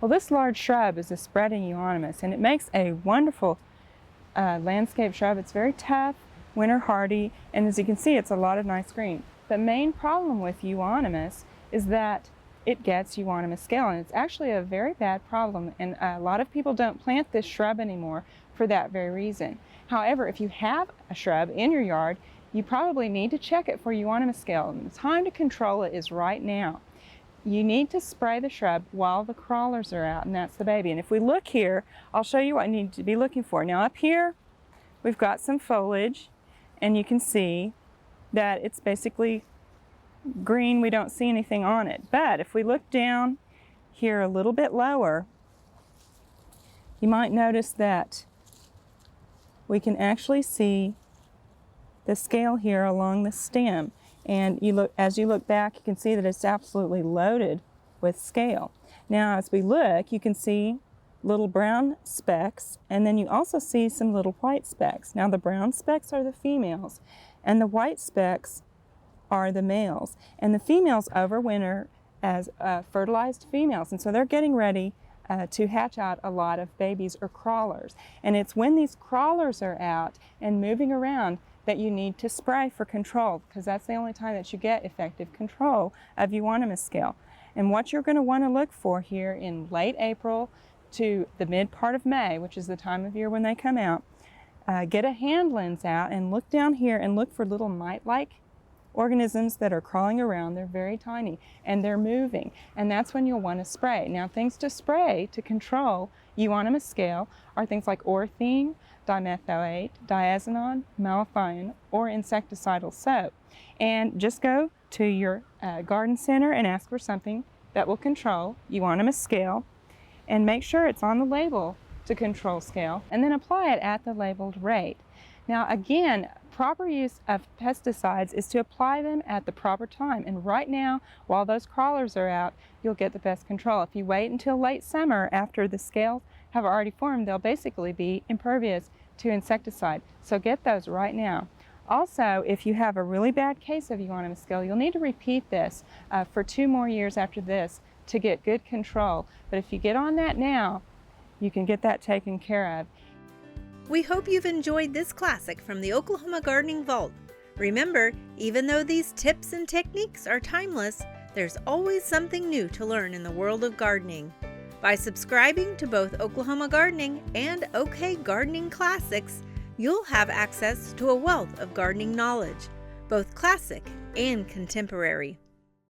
Well, this large shrub is a spreading euonymus, and it makes a wonderful landscape shrub. It's very tough, winter hardy, and as you can see, it's a lot of nice green. The main problem with euonymus is that it gets euonymus scale, and it's actually a very bad problem, and a lot of people don't plant this shrub anymore for that very reason. However, if you have a shrub in your yard, you probably need to check it for euonymus scale, and the time to control it is right now. You need to spray the shrub while the crawlers are out, and that's the baby. And if we look here, I'll show you what I need to be looking for. Now up here, we've got some foliage, and you can see that it's basically green. We don't see anything on it. But if we look down here a little bit lower, you might notice that we can actually see the scale here along the stem. And as you look back, you can see that it's absolutely loaded with scale. Now, as we look, you can see little brown specks, and then you also see some little white specks. Now, the brown specks are the females, and the white specks are the males. And the females overwinter as fertilized females, and so they're getting ready to hatch out a lot of babies or crawlers. And it's when these crawlers are out and moving around that you need to spray for control, because that's the only time that you get effective control of euonymus scale. And what you're going to want to look for here in late April to the mid part of May, which is the time of year when they come out, get a hand lens out and look down here and look for little mite-like organisms that are crawling around. They're very tiny and they're moving, and that's when you'll want to spray. Now, things to spray to control euonymus scale are things like orthene, dimethoate, diazinon, malathion, or insecticidal soap. And just go to your garden center and ask for something that will control euonymus scale, and make sure it's on the label to control scale, and then apply it at the labeled rate. Now again, proper use of pesticides is to apply them at the proper time, and right now, while those crawlers are out, you'll get the best control. If you wait until late summer after the scales have already formed, they'll basically be impervious to insecticide, so get those right now. Also, if you have a really bad case of euonymus scale, you'll need to repeat this for 2 more years after this to get good control. But if you get on that now, you can get that taken care of. We hope you've enjoyed this classic from the Oklahoma Gardening Vault. Remember, even though these tips and techniques are timeless, there's always something new to learn in the world of gardening. By subscribing to both Oklahoma Gardening and OK Gardening Classics, you'll have access to a wealth of gardening knowledge, both classic and contemporary.